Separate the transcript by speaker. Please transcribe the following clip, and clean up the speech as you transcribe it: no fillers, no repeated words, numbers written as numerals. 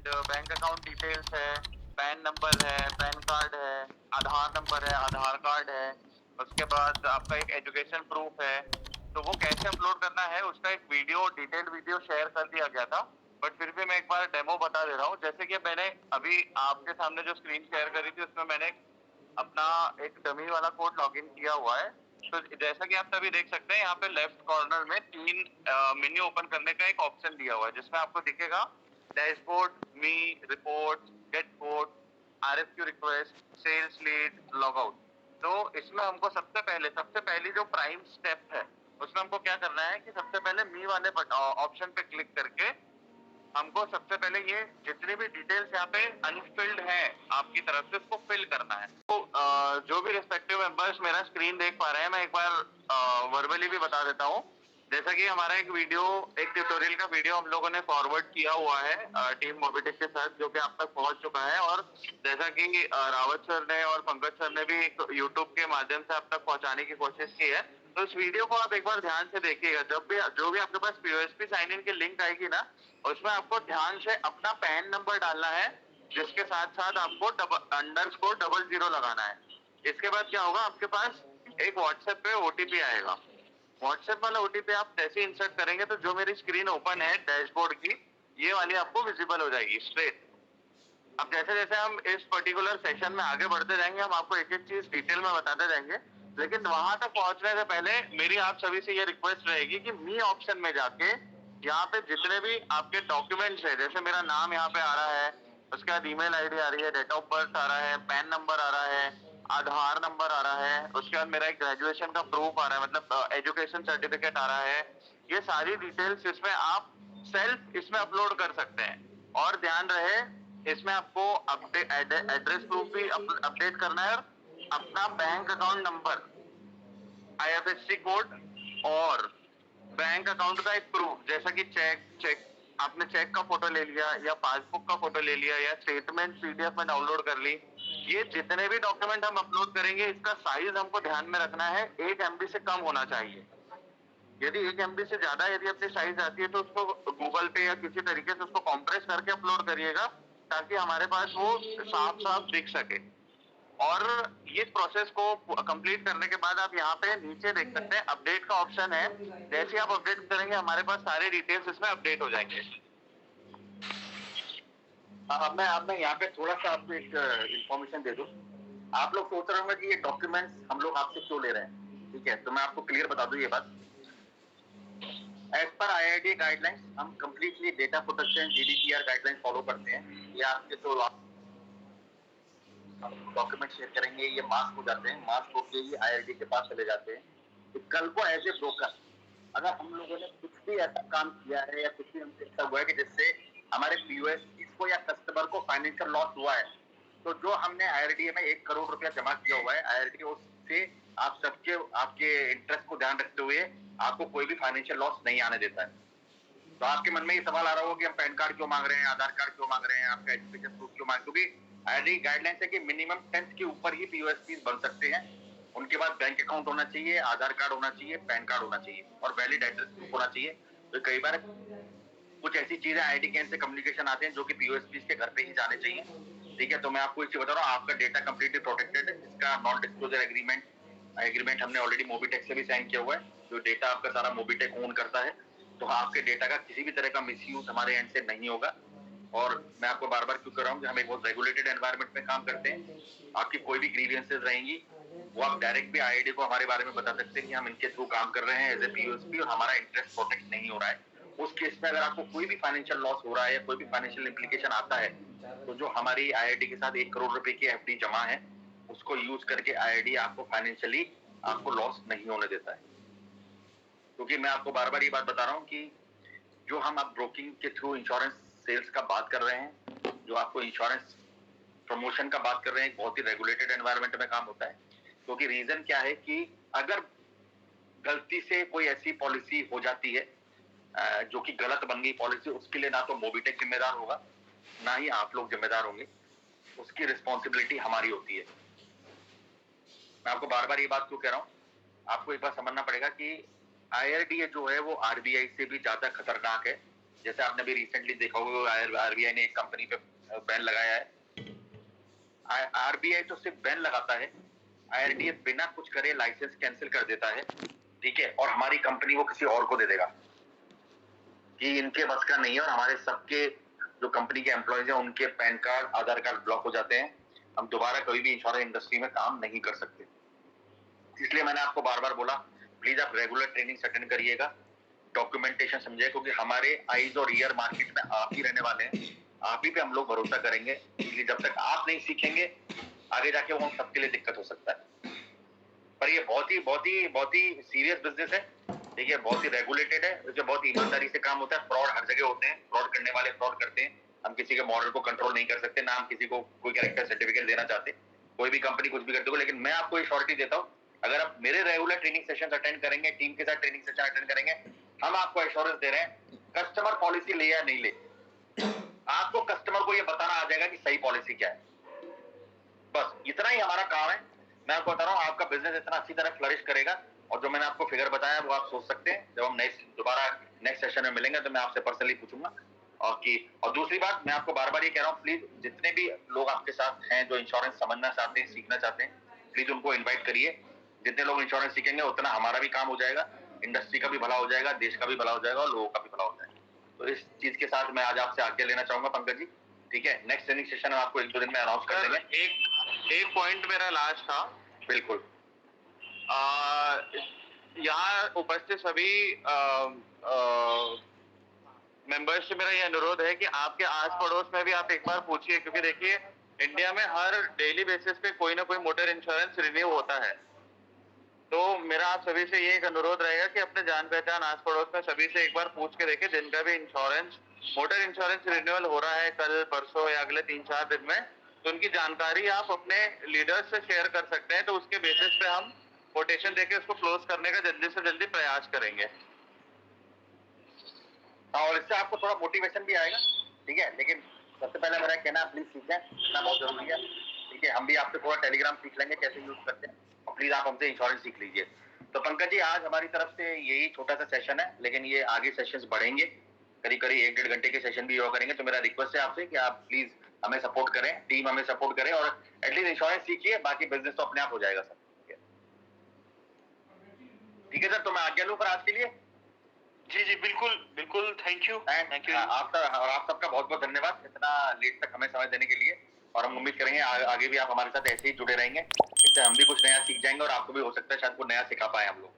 Speaker 1: Bank account details है, pan number है, pan card है, आधार नंबर है, आधार कार्ड है, उसके बाद आपका एक एजुकेशन प्रूफ है। तो वो कैसे अपलोड करना है उसका एक वीडियो, डिटेल्ड वीडियो शेयर कर दिया गया था, बट फिर भी मैं एक बार डेमो बता दे रहा हूँ। जैसे कि मैंने अभी आपके सामने जो स्क्रीन शेयर करी थी उसमें मैंने अपना एक डमी वाला कोड लॉगिन किया हुआ है। तो जैसा कि आप तभी देख सकते हैं, यहाँ पे लेफ्ट कॉर्नर में 3 मेन्यू ओपन करने का एक ऑप्शन दिया हुआ है, जिसमें आपको दिखेगा dashboard, me, report, gate code, RFQ request, sales lead, log out. तो इसमें हमको सबसे पहली जो प्राइम स्टेप है उसमें हमको क्या करना है कि सबसे पहले मी वाले ऑप्शन पे क्लिक करके हमको सबसे पहले ये जितनी भी डिटेल्स यहाँ पे अनफिल्ड है आपकी तरफ से उसको फिल करना है। तो जो भी रिस्पेक्टिव मेंबर्स मेरा स्क्रीन देख पा रहे हैं, मैं एक बार वर्बली भी बता देता हूँ। जैसा कि हमारा एक ट्यूटोरियल का वीडियो हम लोगों ने फॉरवर्ड किया हुआ है टीम मोबिटेक के साथ, जो कि आप तक पहुंच चुका है। और जैसा कि रावत सर ने और पंकज सर ने भी एक यूट्यूब के माध्यम से आप तक पहुंचाने की कोशिश की है। तो इस वीडियो को आप एक बार ध्यान से देखिएगा। जो भी आपके पास पीओएसपी साइन इन की लिंक आएगी ना, उसमें आपको ध्यान से अपना पैन नंबर डालना है, जिसके साथ साथ आपको _00 लगाना है। इसके बाद क्या होगा, आपके पास एक व्हाट्सएप पे ओटीपी आएगा। व्हाट्सएप वाला ओटीपी आप जैसे इंसर्ट करेंगे तो जो मेरी स्क्रीन ओपन है डैशबोर्ड की, ये वाली आपको विजिबल हो जाएगी स्ट्रेट। अब जैसे जैसे हम इस पर्टिकुलर सेशन में आगे बढ़ते जाएंगे, हम आपको एक एक चीज डिटेल में बताते जाएंगे। लेकिन वहां तक पहुंचने से पहले मेरी आप सभी से ये रिक्वेस्ट रहेगी कि मी ऑप्शन में जाके यहाँ पे जितने भी आपके डॉक्यूमेंट्स है, जैसे मेरा नाम यहाँ पे आ रहा है, उसके बाद ईमेल आईडी आ रही है, डेट ऑफ बर्थ आ रहा है, पैन नंबर आ रहा है, आधार नंबर आ रहा है, उसके बाद मेरा एक ग्रेजुएशन का प्रूफ आ रहा है, मतलब एजुकेशन सर्टिफिकेट आ रहा है। ये सारी डिटेल्स इसमें आप सेल्फ इसमें अपलोड कर सकते हैं। और ध्यान रहे, इसमें आपको एड्रेस प्रूफ भी अपडेट करना है, और अपना bank account number, IFSC code और बैंक अकाउंट का एक प्रूफ, जैसा कि चेक आपने चेक का फोटो ले लिया या पासबुक का फोटो ले लिया या स्टेटमेंट पीडीएफ में डाउनलोड कर ली। ये जितने भी डॉक्यूमेंट हम अपलोड करेंगे, इसका साइज हमको ध्यान में रखना है, 1 MB से कम होना चाहिए। यदि 1 MB से ज्यादा यदि अपनी साइज आती है तो उसको गूगल पे या किसी तरीके से उसको कॉम्प्रेस करके अपलोड करिएगा, ताकि हमारे पास वो साफ साफ दिख सके। और ये प्रोसेस को कंप्लीट करने के बाद आप यहाँ पे नीचे देख सकते हैं अपडेट का ऑप्शन है। जैसे ही आप अपडेट करेंगे, हमारे पास सारे डिटेल्स इसमें अपडेट हो जाएंगे। अब मैं यहाँ पे थोड़ा सा आपको एक इंफॉर्मेशन दे दूं। आप लोग सोच रहे होंगे कि ये डॉक्यूमेंट्स हम लोग आपसे क्यों ले रहे हैं, ठीक है? तो मैं आपको क्लियर बता दूं ये बात। एज पर आईआईडी गाइडलाइंस हम completely data protection GDPR guideline follow करते हैं। ये आपके जो डॉक्यूमेंट शेयर करेंगे, ये मास्क हो जाते हैं, मास्क होके ये आईआईडी के पास चले जाते हैं। तो कल को एज ए ब्रोकर अगर हम लोगों ने कुछ भी ऐसा काम किया है या कुछ भी हमसे ऐसा हुआ है कि जिससे हमारे पीओएस को या कस्टमर को फाइनेंशियल लॉस हुआ है, तो जो हमने आईआरडीए में 1 करोड़ रुपया जमा किया हुआ है, आईआरडीए उससे आप सबके आपके इंटरेस्ट को ध्यान रखते हुए आपको कोई भी फाइनेंशियल लॉस नहीं आने देता है। तो आपके मन में ये सवाल आ रहा होगा कि हम पैन कार्ड क्यों मांग रहे हैं, आधार कार्ड क्यों मांग रहे हैं, आपका एजुकेशन प्रूफ क्यों मांग, क्योंकि आईआरडीए गाइडलाइंस है कि मिनिमम 10th के ऊपर ही पीओएसपी बन सकते हैं। उनके बाद बैंक अकाउंट होना चाहिए, आधार कार्ड होना चाहिए, पैन कार्ड होना चाहिए और वैलिड एड्रेस प्रूफ होना चाहिए। तो कई बार कुछ ऐसी चीजें आईडी कैन से कम्युनिकेशन आते हैं जो कि पीओएसपी के घर पे ही जाने चाहिए, ठीक है? तो मैं आपको एक चीज बता रहा हूँ, आपका डेटा कंप्लीटली प्रोटेक्टेड है। इसका नॉन डिस्क्लोजर एग्रीमेंट हमने ऑलरेडी मोबिटेक से भी साइन किया हुआ है। जो डेटा आपका सारा मोबिटेक ओन करता है, तो आपके डेटा का किसी भी तरह का मिसयूज हमारे एंड से नहीं होगा। और मैं आपको बार बार क्यों कर रहा हूँ कि हम एक बहुत रेगुलेटेड एनवायरनमेंट में काम करते हैं। आपकी कोई भी ग्रीवियंसेस रहेंगी, वो आप डायरेक्ट भी आईआईडी को हमारे बारे में बता सकते हैं कि हम इनके थ्रू काम कर रहे हैं एज ए पीओएसपी और हमारा इंटरेस्ट प्रोटेक्ट नहीं हो रहा है। उस केस में अगर आपको कोई भी फाइनेंशियल लॉस हो रहा है या कोई भी फाइनेंशियल इम्प्लीकेशन आता है, तो जो हमारी आईआईडी के साथ 1 करोड़ रुपए की एफडी जमा है, उसको यूज करके आईआईडी आपको फाइनेंशियली आपको लॉस नहीं होने देता है। क्योंकि मैं आपको बार बार ये बात बता रहा हूँ कि जो हम अब ब्रोकिंग के थ्रू इंश्योरेंस सेल्स का बात कर रहे हैं, जो आपको इंश्योरेंस प्रमोशन का बात कर रहे हैं, एक बहुत ही रेगुलेटेड एनवायरनमेंट में काम होता है। क्योंकि रीजन क्या है कि अगर गलती से कोई ऐसी पॉलिसी हो जाती है जो कि गलत बन गई पॉलिसी, उसके लिए ना तो मोबिटेक जिम्मेदार होगा, ना ही आप लोग जिम्मेदार होंगे। उसकी रिस्पॉन्सिबिलिटी हमारी होती है। मैं आपको बार बार ये बात क्यों कह रहा हूँ, आपको एक बार समझना पड़ेगा कि आईआरडीए जो है वो आरबीआई से भी ज्यादा खतरनाक है।
Speaker 2: जैसे आपने भी रिसेंटली देखा होगा आरबीआई ने एक कंपनी पे बैन लगाया है। आरबीआई तो सिर्फ बैन लगाता है, आईआरडीए बिना कुछ करे लाइसेंस कैंसिल कर देता है, ठीक है, और हमारी कंपनी वो किसी और को दे देगा कि इनके बस का नहीं है, और हमारे सबके जो कंपनी के एम्प्लॉयज हैं उनके पैन कार्ड आधार कार्ड ब्लॉक हो जाते हैं, हम दोबारा कभी भी इंश्योरेंस इंडस्ट्री में काम नहीं कर सकते। इसलिए मैंने आपको बार बार बोला प्लीज आप रेगुलर ट्रेनिंग अटेंड करिएगा, डॉक्यूमेंटेशन समझिए, क्योंकि हमारे आईज और ईयर मार्केट में आप ही रहने वाले हैं, आप ही पे हम लोग भरोसा करेंगे, इसलिए जब तक आप नहीं सीखेंगे आगे जाके वो हम सबके लिए दिक्कत हो सकता है। पर ये बहुत ही सीरियस बिजनेस है, ठीक है, बहुत ही रेगुलेटेड है, इसमें बहुत ईमानदारी से काम होता है, फ्रॉड हर जगह होते हैं, फ्रॉड करने वाले फ्रॉड करते हैं, हम किसी के मॉडल को कंट्रोल नहीं कर सकते, ना हम किसी को कोई कैरेक्टर सर्टिफिकेट देना चाहते, कोई भी कंपनी कुछ भी करते हो, लेकिन मैं आपको ये श्योरिटी देता हूँ अगर आप मेरे रेगुलर ट्रेनिंग सेशन अटेंड करेंगे, टीम के साथ ट्रेनिंग सेशन अटेंड करेंगे, हम आपको एश्योरेंस दे रहे हैं कस्टमर पॉलिसी ले या नहीं ले, आपको कस्टमर को ये बताना आ जाएगा कि सही पॉलिसी क्या है। बस इतना ही हमारा काम है। मैं आपको बता रहा हूँ आपका बिजनेस इतना अच्छी तरह फ्लरिश करेगा, और जो मैंने आपको फिगर बताया वो आप सोच सकते हैं, जब हम दोबारा नेक्स्ट सेशन में मिलेंगे तो मैं आपसे पर्सनली पूछूंगा। और दूसरी बात मैं आपको बार बार ये कह रहा हूँ, प्लीज जितने भी लोग आपके साथ हैं जो इंश्योरेंस समझना चाहते हैं, सीखना चाहते हैं, प्लीज उनको इन्वाइट करिए। जितने लोग इंश्योरेंस सीखेंगे उतना हमारा भी काम हो जाएगा, इंडस्ट्री का भी भला हो जाएगा, देश का भी भला हो जाएगा, और लोगों का भी भला हो जाएगा। तो इस चीज के साथ मैं आज आपसे आज्ञा लेना चाहूंगा पंकज जी, ठीक है, नेक्स्ट ट्रेनिंग सेशन हम आपको 1-2 दिन में अनाउंस कर देंगे।
Speaker 1: एक पॉइंट मेरा लास्ट था।
Speaker 2: बिल्कुल।
Speaker 1: यहाँ उपस्थित सभी मेंबर्स से मेरा ये अनुरोध है कि आपके आस पड़ोस में भी आप एक बार पूछिए, क्योंकि देखिए इंडिया में हर डेली बेसिस पे कोई ना कोई मोटर इंश्योरेंस रिन्यू होता है। तो मेरा आप सभी से ये एक अनुरोध रहेगा कि अपने जान पहचान आस पड़ोस में सभी से एक बार पूछ के देखें, जिनका भी मोटर इंश्योरेंस रिन्यूअल हो रहा है कल परसों या अगले 3-4 दिन में, तो उनकी जानकारी आप अपने लीडर्स से शेयर कर सकते हैं, तो उसके बेसिस पे हम कोटेशन देके उसको क्लोज करने का जल्दी से जल्दी प्रयास करेंगे।
Speaker 2: और इससे आपको थोड़ा मोटिवेशन भी आएगा, ठीक है, लेकिन सबसे पहले मेरा कहना प्लीज सीखें, सीखना बहुत जरूरी है, ठीक है, हम भी आपसे थोड़ा टेलीग्राम सीख लेंगे कैसे यूज करते हैं, और प्लीज आप हमसे इंश्योरेंस सीख लीजिए। तो पंकज जी आज हमारी तरफ से यही छोटा सा सेशन है, लेकिन ये आगे सेशंस बढ़ेंगे, करीब करीब 1-1.5 घंटे के सेशन भी हुआ करेंगे। तो मेरा रिक्वेस्ट है आपसे कि आप प्लीज हमें सपोर्ट करें, टीम हमें सपोर्ट करें, और एटलीस्ट इंश्योरेंस सीखिए, बाकी बिजनेस तो अपने आप हो जाएगा सर। ठीक है सर, तो मैं आज्ञा लूं पर आज के लिए।
Speaker 1: जी बिल्कुल बिल्कुल, थैंक यू।
Speaker 2: आपका और आप सबका बहुत बहुत धन्यवाद इतना लेट तक हमें समय देने के लिए, और हम उम्मीद करेंगे आगे भी आप हमारे साथ ऐसे ही जुड़े रहेंगे, इससे हम भी कुछ नया सीख जाएंगे, और आपको भी हो सकता है शायद कुछ नया सिखा पाए हम लोग।